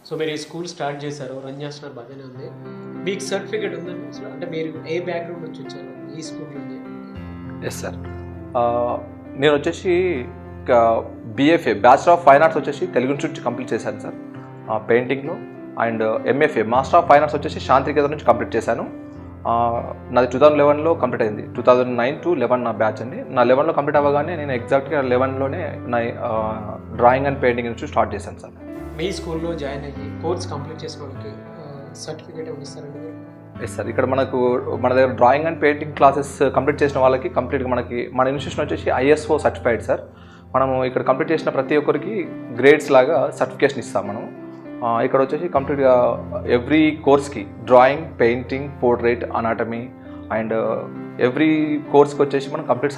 So మీరు ఈ school start చేశారు, రన్ చేస్తున్నారు, బాగానే ఉంది. మీకు సర్టిఫికేట్ ఉందండి అసలు? అంటే మీరు ఏ బ్యాక్గ్రౌండ్ నుంచి వచ్చారు ఈ స్కూల్ రన్ చేయడానికి? Yes sir. నేను వచ్చేసి BFA bachelor of fine arts వచ్చేసి తెలుగు నుంచి కంప్లీట్ చేశాను సార్ పెయింటింగ్లో. And MFA master of fine arts వచ్చేసి శాంతినికేతన్ నుంచి కంప్లీట్ చేశాను. నాది 2011లో కంప్లీట్ అయింది. 2009 to 11 నా బ్యాచ్ అండి. నా 11లో కంప్లీట్ అవ్వగానే నేను ఎగ్జాక్ట్గా 11లోనే నా డ్రాయింగ్ అండ్ పెయింటింగ్ నుంచి స్టార్ట్ చేశాను సార్. మీ స్కూల్లో జాయిన్ అయ్యి కోర్స్ కంప్లీట్ చేసిన వాళ్ళకి సర్టిఫికేట్ ఏమి ఇస్తారండి మీరు? Yes sir. ఇక్కడ మన దగ్గర drawing and painting classes complete చేసిన వాళ్ళకి కంప్లీట్గా మన ఇన్స్టిట్యూషన్ వచ్చేసి ISO సర్టిఫైడ్ సార్. మనము ఇక్కడ కంప్లీట్ చేసిన ప్రతి ఒక్కరికి గ్రేడ్స్ లాగా సర్టిఫికేషన్ ఇస్తాం మనం. ఇక్కడ వచ్చేసి కంప్లీట్గా ఎవ్రీ కోర్స్కి drawing, painting, portrait, anatomy and every కోర్స్కి వచ్చేసి మనం కంప్లీట్